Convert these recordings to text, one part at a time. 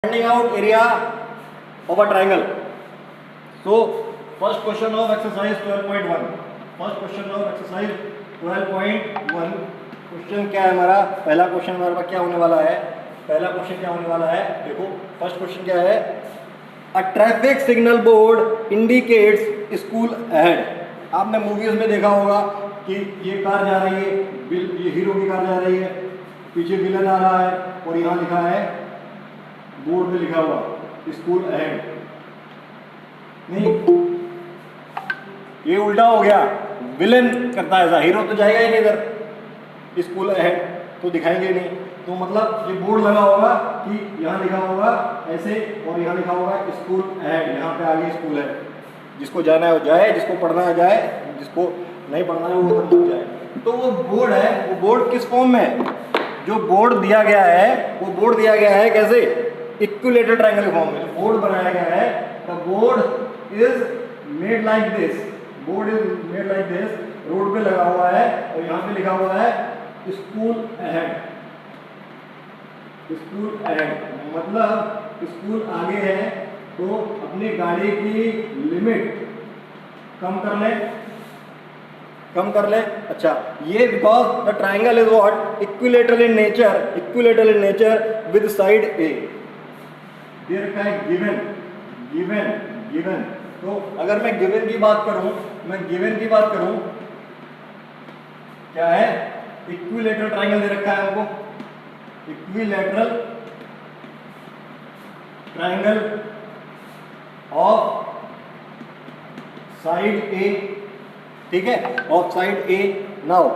Finding out area of a triangle. So first question of exercise 12.1. First question of exercise 12.1. Question क्या है हमारा? पहला question हमारे पास क्या होने वाला है? पहला क्वेश्चन क्या होने वाला है? देखो फर्स्ट क्वेश्चन क्या है? A traffic signal board indicates school ahead. आपने मूवीज में देखा होगा कि ये कार जा रही है, ये हीरो की कार जा रही है, पीछे विलन आ रहा है और यहाँ लिखा है बोर्ड पे लिखा हुआ स्कूल अहेड. नहीं, ये उल्टा हो गया. विलेन करता है ऐसा, हीरो तो जाएगा ही नहीं इधर. स्कूल अहेड तो दिखाएंगे नहीं. तो मतलब ये बोर्ड लगा होगा कि यहाँ लिखा होगा ऐसे और यहाँ लिखा होगा स्कूल अहेड. यहाँ पे आगे स्कूल है. जिसको जाना है वो जाए, जिसको पढ़ना है जाए, जिसको नहीं पढ़ना है वो उधर जाए. तो वो बोर्ड है, वो बोर्ड किस फॉर्म में है? जो बोर्ड दिया गया है वो बोर्ड दिया गया है कैसे? इक्विलेटरल ट्रायंगल फॉर्म में. बोर्ड बनाया गया है, the board is made like this. Board is made like this. Road पे लगा हुआ है और यहाँ पे लिखा हुआ है स्कूल अहेड. स्कूल अहेड मतलब स्कूल आगे है तो अपनी गाड़ी की लिमिट कम कर ले, कम कर ले. अच्छा, ये because the triangle is what? Equilateral in nature. Equilateral in nature with side A. There का गिवन गिवन गिवन. तो अगर मैं गिवन की बात करूं, मैं गिवन की बात करूं, क्या है? इक्विलेटरल ट्राइंगल दे रखा है हमको. Equilateral triangle of side a. ठीक है, of side a. Now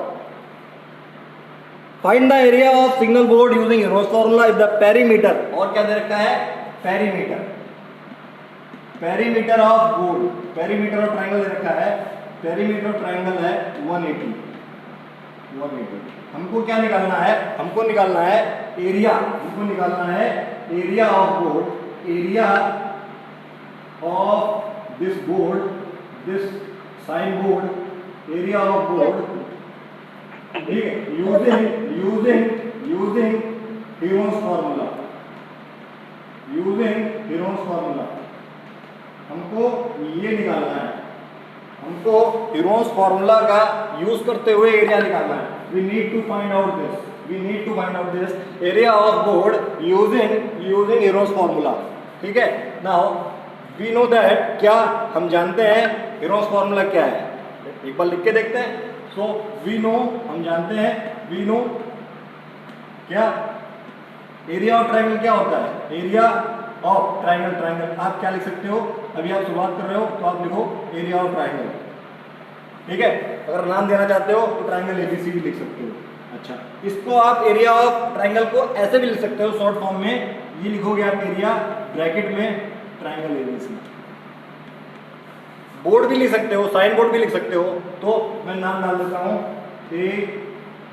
find the area of signal board using universe formula is the perimeter. और क्या दे रखा है? Perimeter. Perimeter of board, perimeter of triangle दे रखा है. पेरीमीटर ऑफ ट्राइंगल है 180. 180. हमको क्या निकालना है? हमको निकालना है एरिया. हमको निकालना है area of board. Area of this board, this sign board, area of board. ठीक है, using using using Heron's formula. Using Heron's formula हमको ये निकालना है. हमको हीरोस फॉर्मूला का यूज करते हुए एरिया निकालना है. We need to find out this. We need to find out this area of board using Heron's formula. ठीक है. नाउ वी नो दैट, क्या हम जानते हैं हीरोस फॉर्मूला क्या है? एक बार लिख के देखते हैं. सो वी नो, हम जानते हैं, वी नो क्या एरिया ऑफ ट्राइंगल क्या होता है? Area of triangle. ट्राइंगल आप क्या लिख सकते हो? अभी आप शुरुआत कर रहे हो तो आप लिखो एरिया ऑफ ट्राइंगल. ठीक है. अगर नाम देना चाहते हो तो ट्राइंगल एबीसी भी लिख सकते हो. अच्छा, इसको आप एरिया ऑफ ट्राइंगल को ऐसे भी लिख सकते हो शॉर्ट फॉर्म में. ये लिखोगे आप एरिया ब्रैकेट में ट्राइंगल एबीसी. बोर्ड भी लिख सकते हो, साइन बोर्ड भी लिख सकते हो. तो मैं नाम डाल देता हूँ ए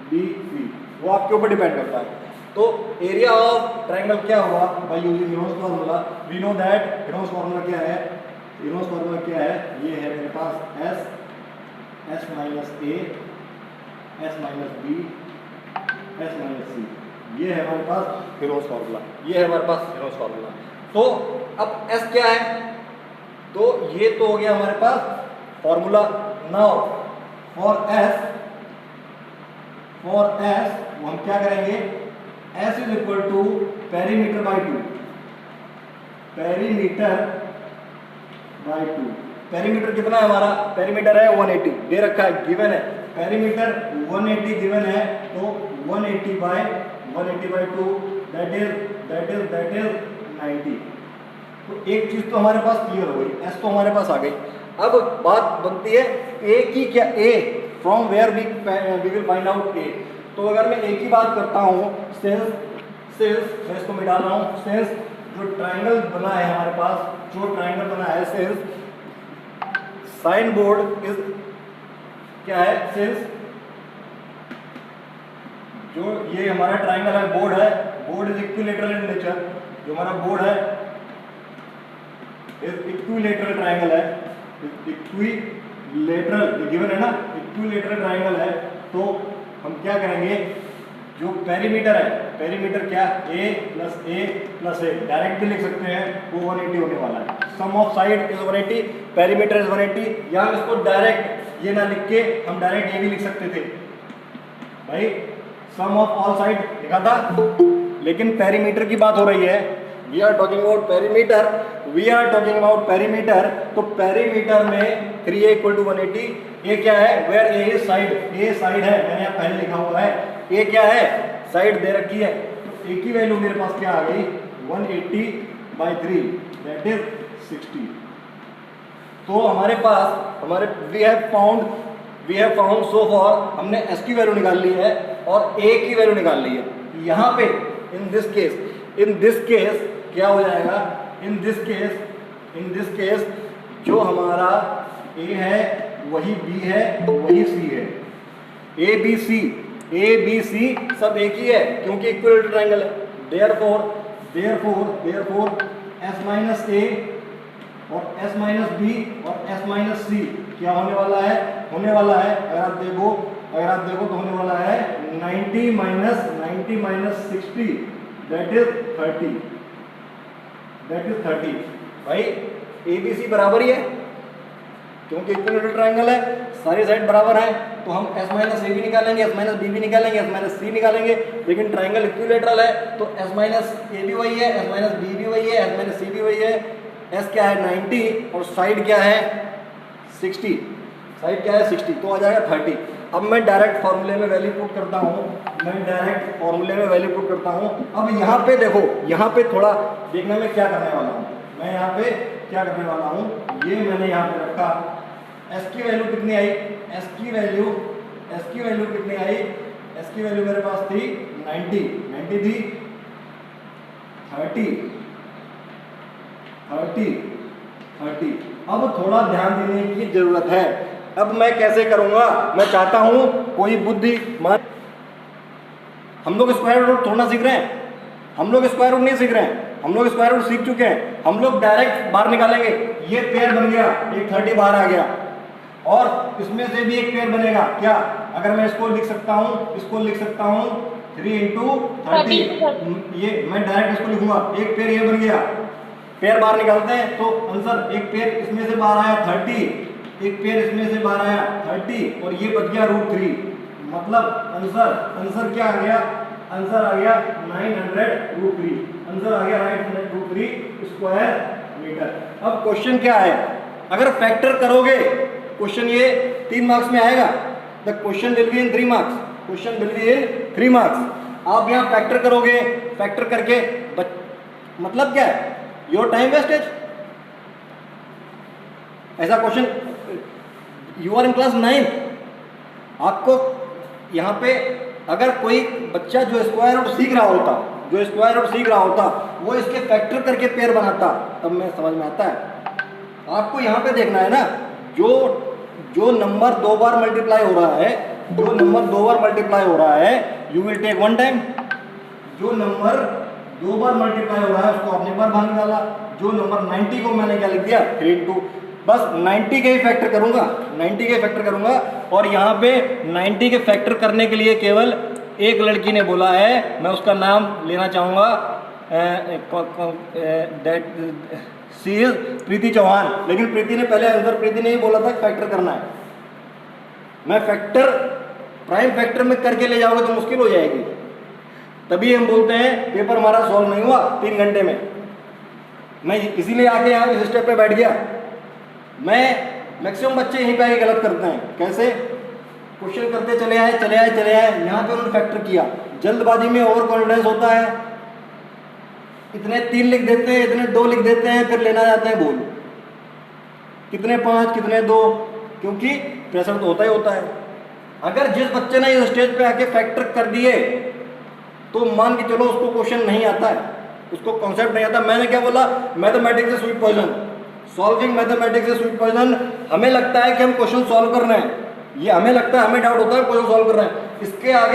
बी सी. वो आपके ऊपर डिपेंड करता है. तो एरिया ऑफ ट्राइंगल क्या हुआ? By using Heron's formula. We know that Heron's formula क्या है? हीरोस फॉर्मूला क्या है? ये है मेरे पास s, s minus a, s minus b, s minus c. ये है हमारे पास हीरोस फॉर्मूला. ये है हमारे पास हीरोस फॉर्मूला. तो अब एस क्या है? तो ये तो हो गया हमारे पास फॉर्मूला. नाउ फॉर एस हम क्या करेंगे? S is equal to perimeter by 2. Perimeter by 2. Perimeter कितना है हमारा? पेरीमीटर है 180 दे रखा है, गिवन है. पेरीमीटर 180 गिवन है. तो 180 बाई 2 दैट इज 90. तो एक चीज तो हमारे पास क्लियर हो गई. S तो हमारे पास आ गई. अब बात बनती है A की. क्या A? From where we will find out A. तो अगर मैं A की बात करता हूँ, सिंस मैं इसको मिटा रहा हूँ, सिंस जो ट्राइंगल बना है हमारे पास, जो ट्राइंगल बना है, सिंस साइन बोर्ड इज क्या है? सिंस जो ये हमारा ट्राइंगल है, बोर्ड है, board is equilateral in nature. जो हमारा बोर्ड है इक्विलेटरल ट्राइंगल है. इक्विलेटरल गिवन है ना, इक्विलेटरल ट्राइंगल है. तो हम क्या करेंगे? जो पेरीमीटर है, पेरीमीटर क्या, ए प्लस ए, डायरेक्ट भी लिख सकते हैं, वो 180 होने वाला है। Sum of side is 180, perimeter is 180, या हम इसको डायरेक्ट ये ना लिख के हम डायरेक्ट ये भी लिख सकते थे भाई, सम ऑफ ऑल साइड लिखा था, लेकिन पेरीमीटर की बात हो रही है, we are talking about perimeter, तो पेरीमीटर में 3a = 180, ए क्या है, where A is side, A side है, मैंने यहाँ पहले लिखा हुआ है, ए क्या है, साइड दे रखी है, तो ए की वैल्यू मेरे पास क्या आ गई, 180/3 दैट इज 60। तो हमारे पास we have found so far, हमने एस की वैल्यू निकाल ली है और ए की वैल्यू निकाल ली है। यहाँ पे इन दिस केस क्या हो जाएगा, इन दिस केस जो हमारा ए है वही बी है वही सी है, ए बी सी सब एक ही है क्योंकि इक्विलेटरल ट्रायंगल है। देयरफॉर एस माइनस ए और एस माइनस बी और एस माइनस सी क्या होने वाला है, अगर आप देखो तो होने वाला है 90 माइनस 60 दैट इज 30 भाई, ए बी सी बराबर ही है क्योंकि इक्विलेटरल ट्रायंगल है, सारी साइड बराबर है, तो हम एस माइनस ए भी निकालेंगे, एस माइनस बी भी निकालेंगे, एस माइनस सी निकालेंगे, लेकिन ट्रायंगल इक्विलेटरल है तो एस माइनस ए भी वही है, एस माइनस बी भी वही है, एस माइनस सी भी वही है, एस क्या है 90 और साइड क्या है 60, तो आ जाएगा 30। अब मैं डायरेक्ट फॉर्मूले में वैल्यू पुट करता हूँ, अब यहाँ पे देखो, यहाँ पे थोड़ा देखना मैं क्या करने वाला हूँ, ये मैंने यहाँ पे रखा, एस की वैल्यू कितनी आई, एस की वैल्यू कितनी आई, एस की वैल्यू मेरे पास थी 90 थी, 30। अब थोड़ा ध्यान देने की जरूरत है। अब मैं कैसे करूंगा, मैं चाहता हूं कोई बुद्धिमान, हम लोग स्क्वायर रूट थोड़ा सीख रहे हैं, हम लोग स्क्वायर रूट नहीं सीख रहे हैं, हम लोग स्क्वायर रूट सीख चुके हैं, हम लोग डायरेक्ट बाहर निकालेंगे, ये पेयर बन गया, एक 30 बाहर आ गया और इसमें से भी एक पेयर बनेगा क्या, अगर मैं इसको लिख सकता हूँ 3 × 30, ये मैं डायरेक्ट इसको लिखूंगा, एक पेयर ये बन गया, पेयर बाहर निकालते हैं तो आंसर, एक पेयर इसमें से बाहर आया 30, एक पेयर इसमें से बाहर आया 30 और ये बच गया √3, मतलब आंसर क्या आ गया, आंसर आ गया 900√3, आंसर आ गया 900√3 स्क्वायर मीटर। अब क्वेश्चन क्या है, अगर फैक्टर करोगे, क्वेश्चन ये 3 मार्क्स में आएगा, the question will be in 3 marks, आप यहाँ फैक्टर करोगे, फैक्टर करके मतलब क्या है, योर टाइम वेस्टेज, ऐसा question, you are in class 9, आपको यहाँ पे अगर कोई बच्चा जो स्क्वायर रूट सीख रहा होता वो इसके फैक्टर करके पेयर बनाता, तब मैं समझ में आता है। आपको यहाँ पे देखना है ना, जो नंबर 2 बार मल्टीप्लाई हो रहा है, यू विल टेक 1 टाइम, जो नंबर 2 बार मल्टीप्लाई हो रहा है उसको आपने बार बाहर निकाला, जो नंबर 90 को मैंने क्या लिख दिया 3 × 2, बस 90 के ही फैक्टर करूंगा, और यहाँ पे 90 के फैक्टर करने के लिए केवल एक लड़की ने बोला है, मैं उसका नाम लेना चाहूँगा, सी इज प्रीति चौहान, लेकिन प्रीति ने पहले आंसर, प्रीति ने ही बोला था फैक्टर करना है, मैं फैक्टर प्राइम फैक्टर में करके ले जाओगे तो मुश्किल हो जाएगी, तभी हम बोलते हैं पेपर हमारा सॉल्व नहीं हुआ 3 घंटे में। मैं इसीलिए आके यहाँ इस स्टेप पे बैठ गया। मैं मैक्सिमम बच्चे यहीं पे आके गलत करते हैं, कैसे, क्वेश्चन करते चले आए, यहाँ पे उन्होंने फैक्टर किया, जल्दबाजी में ओवर कॉन्फिडेंस होता है, इतने 3 लिख देते हैं, इतने 2 लिख देते हैं, फिर लेना जाते हैं बोल, कितने 5 कितने 2, क्योंकि प्रेशर तो होता है। अगर जिस बच्चे ने इस स्टेज पे आके फैक्टर कर दिए तो मान के चलो उसको क्वेश्चन नहीं आता है, उसको कॉन्सेप्ट नहीं आता। मैंने क्या बोला, मैथमेटिक्स से स्वीट पॉइजन, सॉल्विंग मैथमेटिक्स से स्वीट पॉइजन। हमें लगता है कि हम क्वेश्चन सॉल्व कर रहे हैं, ये हमें लगता है, हमें डाउट होता है क्वेश्चन सॉल्व कर रहे हैं, इसके आगे